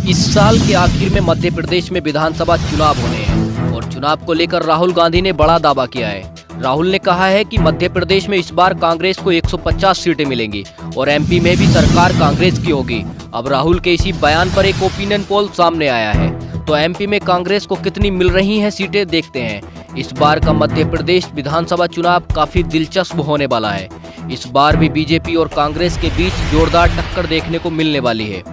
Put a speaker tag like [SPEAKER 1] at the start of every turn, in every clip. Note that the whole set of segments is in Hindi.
[SPEAKER 1] इस साल के आखिर में मध्य प्रदेश में विधानसभा चुनाव होने हैं और चुनाव को लेकर राहुल गांधी ने बड़ा दावा किया है। राहुल ने कहा है कि मध्य प्रदेश में इस बार कांग्रेस को 150 सीटें मिलेंगी और एमपी में भी सरकार कांग्रेस की होगी। अब राहुल के इसी बयान पर एक ओपिनियन पोल सामने आया है, तो एमपी में कांग्रेस को कितनी मिल रही हैं सीटें, देखते हैं। इस बार का मध्य प्रदेश विधानसभा चुनाव काफी दिलचस्प होने वाला है। इस बार भी बीजेपी और कांग्रेस के बीच जोरदार टक्कर देखने को मिलने वाली है।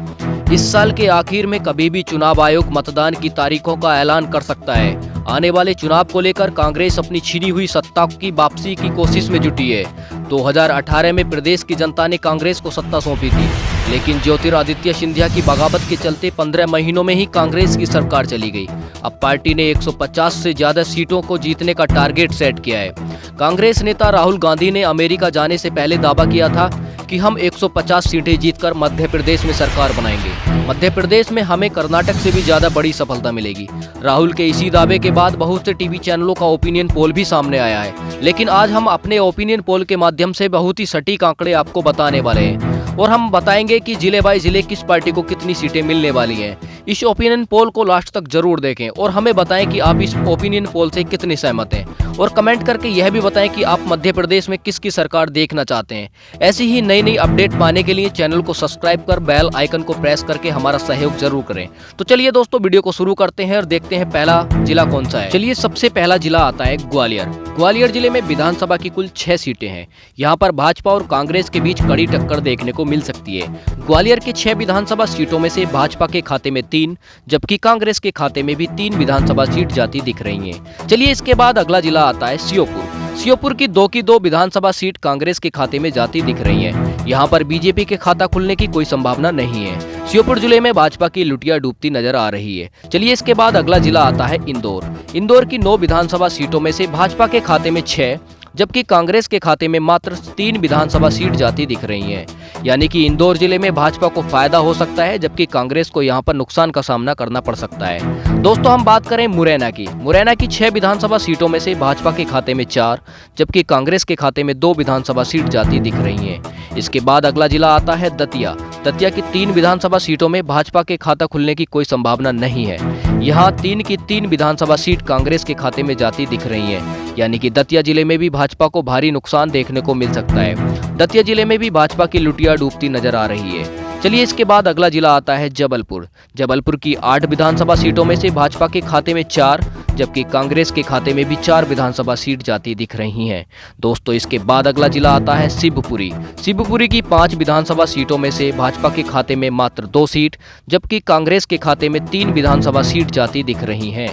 [SPEAKER 1] इस साल के आखिर में कभी भी चुनाव आयोग मतदान की तारीखों का ऐलान कर सकता है। आने वाले चुनाव को लेकर कांग्रेस अपनी छिनी हुई सत्ता की वापसी की कोशिश में जुटी है। 2018 में प्रदेश की जनता ने कांग्रेस को सत्ता सौंपी थी, लेकिन ज्योतिरादित्य सिंधिया की बगावत के चलते 15 महीनों में ही कांग्रेस की सरकार चली गई। अब पार्टी ने 150 से ज्यादा सीटों को जीतने का टारगेट सेट किया है। कांग्रेस नेता राहुल गांधी ने अमेरिका जाने से पहले दावा किया था कि हम 150 सीटें जीतकर मध्य प्रदेश में सरकार बनाएंगे। मध्य प्रदेश में हमें कर्नाटक से भी ज्यादा बड़ी सफलता मिलेगी। राहुल के इसी दावे के बाद बहुत से टीवी चैनलों का ओपिनियन पोल भी सामने आया है, लेकिन आज हम अपने ओपिनियन पोल के माध्यम से बहुत ही सटीक आंकड़े आपको बताने वाले हैं और हम बताएंगे कि जिले बाय जिले किस पार्टी को कितनी सीटें मिलने वाली हैं। इस ओपिनियन पोल को लास्ट तक जरूर देखें और हमें बताएं कि आप इस ओपिनियन पोल से कितने सहमत हैं, और कमेंट करके यह भी बताएं कि आप मध्य प्रदेश में किसकी सरकार देखना चाहते हैं। ऐसी ही नई नई अपडेट पाने के लिए चैनल को सब्सक्राइब कर बेल आइकन को प्रेस करके हमारा सहयोग जरूर करें। तो चलिए दोस्तों, वीडियो को शुरू करते हैं और देखते हैं पहला जिला कौन सा है। चलिए, सबसे पहला जिला आता है ग्वालियर। ग्वालियर जिले में विधानसभा की कुल 6 सीटें हैं। यहाँ पर भाजपा और कांग्रेस के बीच कड़ी टक्कर देखने को मिल सकती है। ग्वालियर के 6 विधानसभा सीटों में से भाजपा के खाते में 3, जबकि कांग्रेस के खाते में भी 3 विधानसभा सीट जाती दिख रही हैं। चलिए, इसके बाद अगला जिला आता है श्योपुर। श्योपुर की 2 विधानसभा सीट कांग्रेस के खाते में जाती दिख रही है। यहाँ पर बीजेपी के खाता खुलने की कोई संभावना नहीं है। श्योपुर जिले में भाजपा की लुटिया डूबती नजर आ रही है। चलिए, इसके बाद अगला जिला आता है इंदौर। इंदौर की 9 विधानसभा सीटों में से भाजपा के खाते में 6, जबकि कांग्रेस के खाते में मात्र 3 विधानसभा सीट जाती दिख रही हैं। यानी कि इंदौर जिले में भाजपा को फायदा हो सकता है, जबकि कांग्रेस को यहां पर नुकसान का सामना करना पड़ सकता है। दोस्तों, हम बात करें मुरैना की। मुरैना की 6 विधानसभा सीटों में से भाजपा के खाते में 4, जबकि कांग्रेस के खाते में 2 विधानसभा सीट जाती दिख रही हैं। इसके बाद अगला जिला आता है दतिया। दतिया की 3 विधानसभा सीटों में भाजपा के खाता खुलने की कोई संभावना नहीं है। यहाँ 3 की 3 विधानसभा सीट कांग्रेस के खाते में जाती दिख रही है। यानी कि दतिया जिले में भी भाजपा को भारी नुकसान देखने को मिल सकता है। दतिया जिले में भी भाजपा की लुटिया डूबती नजर आ रही है। चलिए, इसके बाद अगला जिला आता है जबलपुर। जबलपुर की 8 विधानसभा सीटों में से भाजपा के खाते में 4, जबकि कांग्रेस के खाते में भी 4 विधानसभा सीट जाती दिख रही हैं। दोस्तों, इसके बाद अगला जिला आता है शिवपुरी। शिवपुरी की 5 विधानसभा सीटों में से भाजपा के खाते में मात्र 2 सीट, जबकि कांग्रेस के खाते में 3 विधानसभा सीट जाती दिख रही हैं।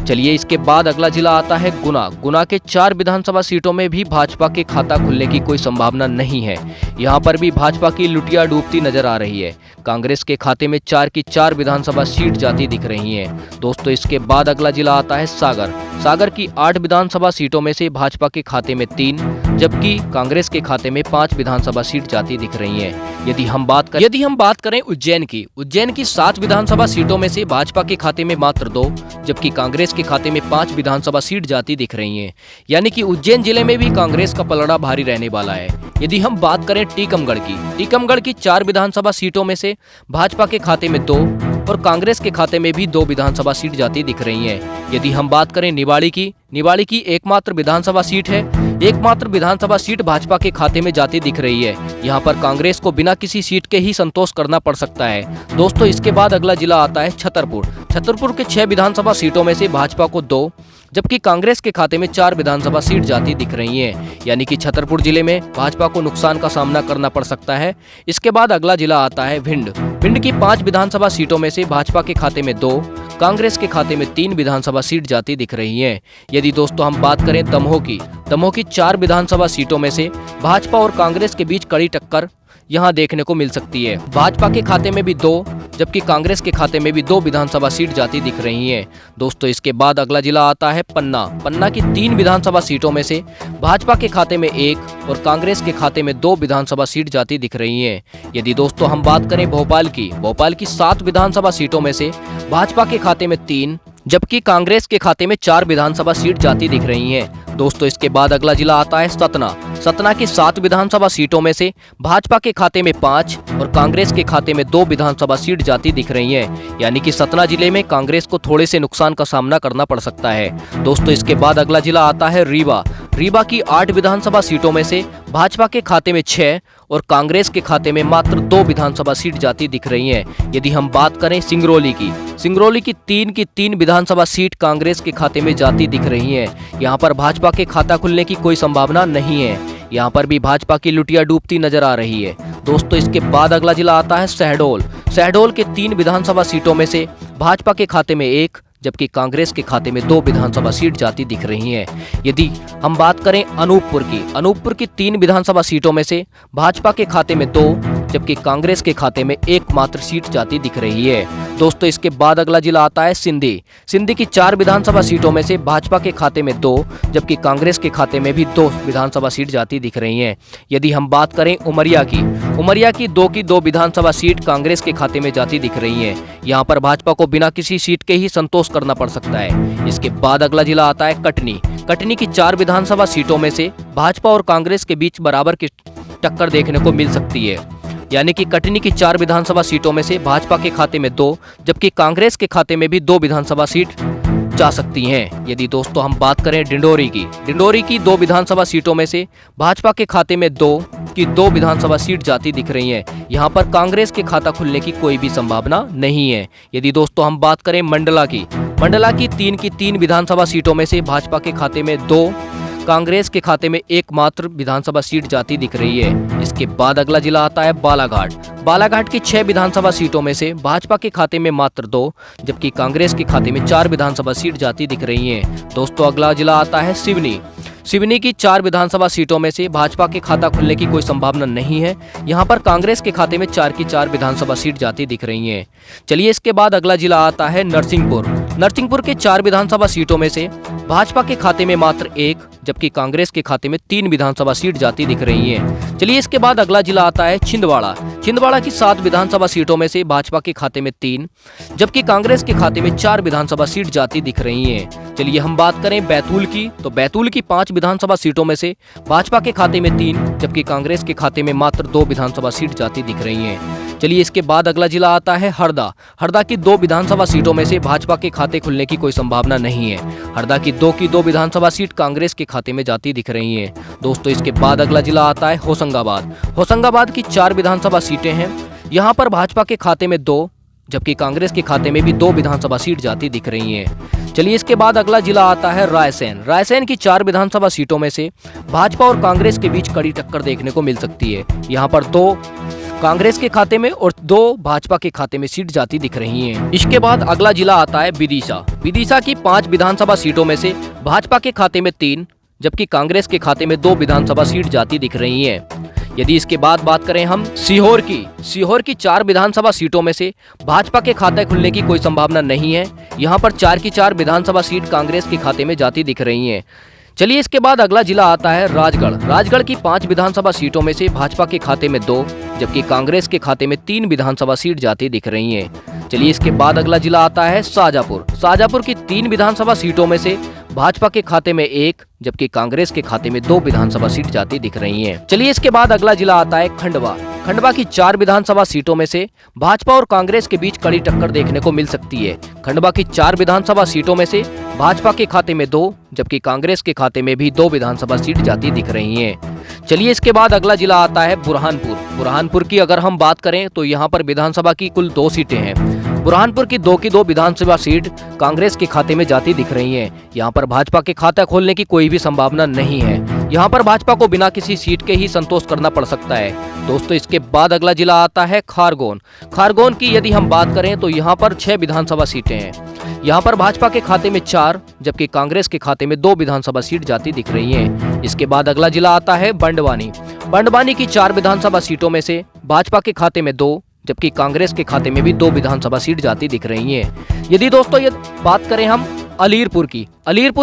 [SPEAKER 1] चलिए, इसके बाद अगला जिला आता है गुना। गुना के 4 विधानसभा सीटों में भी भाजपा के खाता खुलने की कोई संभावना नहीं है। यहाँ पर भी भाजपा की लुटिया डूबती नजर आ रही है। कांग्रेस के खाते में 4 की 4 विधानसभा सीट जाती दिख रही हैं। दोस्तों, इसके बाद अगला जिला आता है सागर। सागर की 8 विधानसभा सीटों में से भाजपा के खाते में 3, जबकि कांग्रेस के खाते में 5 विधानसभा सीट जाती दिख रही हैं। यदि हम बात करें उज्जैन की 7 विधानसभा सीटों में से भाजपा के खाते में मात्र 2, जबकि कांग्रेस के खाते में 5 विधानसभा सीट जाती दिख रही हैं। यानी कि उज्जैन जिले में भी कांग्रेस का पलड़ा भारी रहने वाला है। यदि हम बात करें टीकमगढ़ की 4 विधानसभा सीटों में से भाजपा के खाते में 2 और कांग्रेस के खाते में भी 2 विधानसभा सीट जाती दिख रही हैं। यदि हम बात करें निवाड़ी की एकमात्र विधानसभा सीट है। एकमात्र विधानसभा सीट भाजपा के खाते में जाती दिख रही है। यहाँ पर कांग्रेस को बिना किसी सीट के ही संतोष करना पड़ सकता है। दोस्तों, इसके बाद अगला जिला आता है छतरपुर के 6 विधानसभा सीटों में से भाजपा को 2, जबकि कांग्रेस के खाते में 4 विधानसभा सीट जाती दिख रही हैं। यानी कि छतरपुर जिले में भाजपा को नुकसान का सामना करना पड़ सकता है। इसके बाद अगला जिला आता है भिंड की 5 विधानसभा सीटों में से भाजपा के खाते में 2, कांग्रेस के खाते में 3 विधानसभा सीट जाती दिख रही हैं। यदि दोस्तों हम बात करें दमोह की 4 विधानसभा सीटों में से भाजपा और कांग्रेस के बीच कड़ी टक्कर यहाँ देखने को मिल सकती है। भाजपा के खाते में भी 2, जबकि कांग्रेस के खाते में भी 2 विधानसभा सीट जाती दिख रही हैं। दोस्तों, इसके बाद अगला जिला आता है पन्ना की 3 विधानसभा सीटों में से भाजपा के खाते में 1 और कांग्रेस के खाते में 2 विधानसभा सीट जाती दिख रही हैं। यदि दोस्तों हम बात करें भोपाल की 7 विधानसभा सीटों में से भाजपा के खाते में 3 जबकि कांग्रेस के खाते में 4 विधानसभा सीट जाती दिख रही हैं। दोस्तों इसके बाद अगला जिला आता है सतना। सतना की 7 विधानसभा सीटों में से भाजपा के खाते में 5 और कांग्रेस के खाते में 2 विधानसभा सीट जाती दिख रही हैं। यानी कि सतना जिले में कांग्रेस को थोड़े से नुकसान का सामना करना पड़ सकता है। दोस्तों इसके बाद अगला जिला आता है रीवा। रीवा की 8 विधानसभा सीटों में से भाजपा के खाते में 6 और कांग्रेस के खाते में मात्र 2 विधानसभा सीट जाती दिख रही हैं। यदि हम बात करें सिंगरौली की 3 विधानसभा सीट कांग्रेस के खाते में जाती दिख रही हैं। यहाँ पर भाजपा के खाता खुलने की कोई संभावना नहीं है। यहाँ पर भी भाजपा की लुटिया डूबती नजर आ रही है। दोस्तों इसके बाद अगला जिला आता है शहडोल। शहडोल के 3 विधानसभा सीटों में से भाजपा के खाते में 1 जबकि कांग्रेस के खाते में 2 विधानसभा सीट जाती दिख रही हैं। यदि हम बात करें अनूपपुर की 3 विधानसभा सीटों में से भाजपा के खाते में 2 जबकि कांग्रेस के खाते में एकमात्र सीट जाती दिख रही है। दोस्तों इसके बाद अगला जिला आता है सिंधी की 4 विधानसभा सीटों में से भाजपा के खाते में 2 जबकि कांग्रेस के खाते में भी 2 विधानसभा सीट जाती दिख रही हैं। यदि हम बात करें उमरिया की 2 विधानसभा सीट कांग्रेस के खाते में जाती दिख रही हैं। यहाँ पर भाजपा को बिना किसी सीट के ही संतोष करना पड़ सकता है। इसके बाद अगला जिला आता है कटनी की 4 विधानसभा सीटों में से भाजपा और कांग्रेस के बीच बराबर की टक्कर देखने को मिल सकती है। यानी कि कटनी की 4 विधानसभा सीटों में से भाजपा के खाते में 2 जबकि कांग्रेस के खाते में भी 2 विधानसभा सीट जा सकती हैं। यदि दोस्तों हम बात करें डिंडोरी की 2 विधानसभा सीटों में से भाजपा के खाते में 2 विधानसभा सीट जाती दिख रही हैं। यहाँ पर कांग्रेस के खाता खुलने की कोई भी संभावना नहीं है। यदि दोस्तों हम बात करें मंडला की 3 विधानसभा सीटों में से भाजपा के खाते में 2 कांग्रेस के खाते में एकमात्र विधानसभा सीट जाती दिख रही है। इसके बाद अगला जिला आता है बालाघाट की 6 विधानसभा सीटों में से भाजपा के खाते में मात्र 2 जबकि कांग्रेस के खाते में 4 विधानसभा सीट जाती दिख रही हैं। दोस्तों अगला जिला आता है सिवनी की 4 विधानसभा सीटों में से भाजपा के खाता खुलने की कोई संभावना नहीं है। यहाँ पर कांग्रेस के खाते में 4 की 4 विधानसभा सीट जाती दिख रही हैं। चलिए इसके बाद अगला जिला आता है नरसिंहपुर के 4 विधानसभा सीटों में से भाजपा के खाते में मात्र 1 जबकि कांग्रेस के खाते में 3 विधानसभा सीट जाती दिख रही हैं। चलिए इसके बाद अगला जिला आता है छिंदवाड़ा की 7 विधानसभा सीटों में से भाजपा के खाते में 3 जबकि कांग्रेस के खाते में 4 विधानसभा सीट जाती दिख रही हैं। चलिए हम बात करें बैतूल की 5 विधानसभा सीटों में से भाजपा के खाते में 3 जबकि कांग्रेस के खाते में मात्र 2 विधानसभा सीट जाती दिख रही हैं। चलिए इसके बाद अगला जिला आता है हरदा की 2 विधानसभा सीटों में से भाजपा के खाते खुलने की कोई संभावना नहीं है। हरदा की 2 विधानसभा सीट कांग्रेस के खाते में जाती दिख रही हैं। दोस्तों इसके बाद अगला जिला आता है होशंगाबाद की 4 विधानसभा सीटें हैं। यहाँ पर भाजपा के खाते में 2 जबकि कांग्रेस के खाते में भी 2 विधानसभा सीट जाती दिख रही हैं। चलिए इसके बाद अगला जिला आता है रायसेन की 4 विधानसभा सीटों में से भाजपा और कांग्रेस के बीच कड़ी टक्कर देखने को मिल सकती है। यहाँ पर 2 कांग्रेस के खाते में और 2 भाजपा के खाते में सीट जाती दिख रही हैं। इसके बाद अगला जिला आता है विदिशा की 5 विधानसभा सीटों में से भाजपा के खाते में 3 जबकि कांग्रेस के खाते में 2 विधानसभा सीट जाती दिख रही हैं। यदि इसके बाद बात करें हम सीहोर की 4 विधानसभा सीटों में से भाजपा के खाते खुलने की कोई संभावना नहीं है। यहाँ पर 4 की 4 विधानसभा सीट कांग्रेस के खाते में जाती दिख रही हैं। चलिए इसके बाद अगला जिला आता है राजगढ़ की 5 विधानसभा सीटों में से भाजपा के खाते में 2 जबकि कांग्रेस के खाते में 3 विधानसभा सीट जाती दिख रही हैं। चलिए इसके बाद अगला जिला आता है शाहजहांपुर की 3 विधानसभा सीटों में से भाजपा के खाते में 1 जबकि कांग्रेस के खाते में 2 विधानसभा सीट जाती दिख रही हैं। चलिए इसके बाद अगला जिला आता है खंडवा की 4 विधानसभा सीटों में से भाजपा और कांग्रेस के बीच कड़ी टक्कर देखने को मिल सकती है। खंडवा की 4 विधानसभा सीटों में से भाजपा के खाते में 2 जबकि कांग्रेस के खाते में भी 2 विधानसभा सीट जाती दिख रही हैं। चलिए इसके बाद अगला जिला आता है बुरहानपुर की अगर हम बात करें तो यहाँ पर विधानसभा की कुल 2 सीटें हैं। बुरहानपुर की 2 विधानसभा सीट कांग्रेस के खाते में जाती दिख रही हैं। यहाँ पर भाजपा के खाता खोलने की कोई भी संभावना नहीं है। यहाँ पर भाजपा को बिना किसी सीट के ही संतोष करना पड़ सकता है। दोस्तों इसके बाद अगला जिला आता है खारगोन की यदि हम बात करें तो यहाँ पर 6 विधानसभा सीटें हैं। यहाँ पर भाजपा के खाते में 4 जबकि कांग्रेस के खाते में 2 विधानसभा सीट जाती दिख रही हैं। इसके बाद अगला जिला आता है बंडवानी की 4 विधानसभा सीटों में से भाजपा के खाते में 2 जबकि कांग्रेस के खाते में भी 2 विधानसभा सीट जाती दिख रही हैं। यदि दोस्तों ये बात करें हम अलीरपुर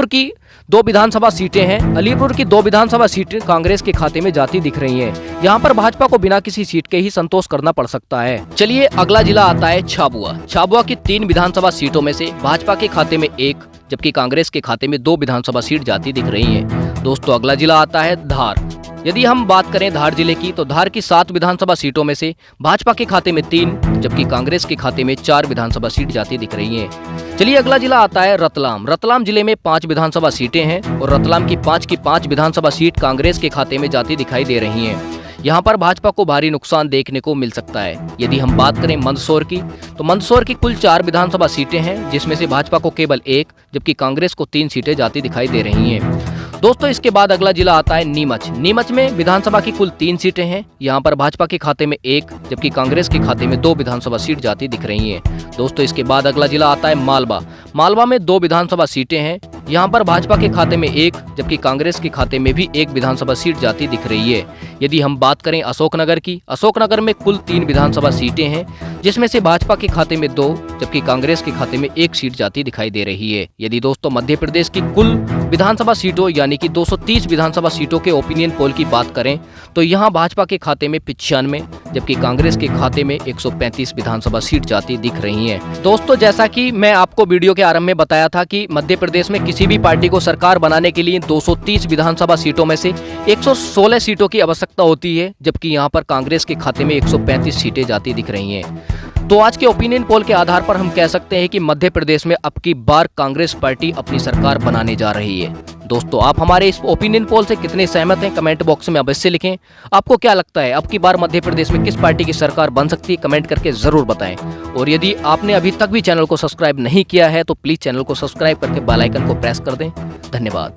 [SPEAKER 1] की 2 विधानसभा सीटें हैं। अलीरपुर की 2 विधानसभा सीटें कांग्रेस के खाते में जाती दिख रही हैं। यहाँ पर भाजपा को बिना किसी सीट के ही संतोष करना पड़ सकता है। चलिए अगला जिला आता है झाबुआ की 3 विधानसभा सीटों में से भाजपा के खाते में 1 जबकि कांग्रेस के खाते में 2 विधानसभा सीट जाती दिख रही है। दोस्तों अगला जिला आता है धार। यदि हम बात करें धार जिले की तो धार की 7 विधानसभा सीटों में से भाजपा के खाते में 3 जबकि कांग्रेस के खाते में 4 विधानसभा सीट जाती दिख रही हैं। चलिए अगला जिला आता है रतलाम जिले में 5 विधानसभा सीटें हैं और रतलाम की 5 विधानसभा सीट कांग्रेस के खाते में जाती दिखाई दे रही हैं। यहाँ पर भाजपा को भारी नुकसान देखने को मिल सकता है। यदि हम बात करें मंदसौर की तो मंदसौर की कुल 4 विधानसभा सीटें हैं जिसमें से भाजपा को केवल 1 जबकि कांग्रेस को 3 सीटें जाती दिखाई दे रही हैं। दोस्तों इसके बाद अगला जिला आता है नीमच में विधानसभा की कुल 3 सीटें हैं। यहाँ पर भाजपा के खाते में 1 जबकि कांग्रेस के खाते में 2 विधानसभा सीट जाती दिख रही हैं। दोस्तों इसके बाद अगला जिला आता है मालवा में 2 विधानसभा सीटें हैं। यहाँ पर भाजपा के खाते में 1 जबकि कांग्रेस के खाते में भी 1 विधानसभा सीट जाती दिख रही है। यदि हम बात करें अशोकनगर की, अशोकनगर में कुल 3 विधानसभा सीटें हैं जिसमें से भाजपा के खाते में 2 जबकि कांग्रेस के खाते में 1 सीट जाती दिखाई दे रही है। यदि दोस्तों मध्य प्रदेश की कुल विधानसभा सीटों यानी कि 230 विधानसभा सीटों के ओपिनियन पोल की बात करें तो यहाँ भाजपा के खाते में 95 जबकि कांग्रेस के खाते में 135 विधानसभा सीट जाती दिख रही हैं। दोस्तों जैसा कि मैं आपको वीडियो के आरंभ में बताया था कि मध्य प्रदेश में किसी भी पार्टी को सरकार बनाने के लिए 230 विधानसभा सीटों में से 116 सीटों की आवश्यकता होती है जबकि यहाँ पर कांग्रेस के खाते में 135 सीटें जाती दिख रही हैं। तो आज के ओपिनियन पोल के आधार पर हम कह सकते हैं कि मध्य प्रदेश में अब की बार कांग्रेस पार्टी अपनी सरकार बनाने जा रही है। दोस्तों आप हमारे इस ओपिनियन पोल से कितने सहमत हैं कमेंट बॉक्स में अवश्य लिखें। आपको क्या लगता है अब की बार मध्य प्रदेश में किस पार्टी की सरकार बन सकती है, कमेंट करके जरूर बताएं। और यदि आपने अभी तक भी चैनल को सब्सक्राइब नहीं किया है तो प्लीज चैनल को सब्सक्राइब करके बेल आइकन को प्रेस कर दें। धन्यवाद।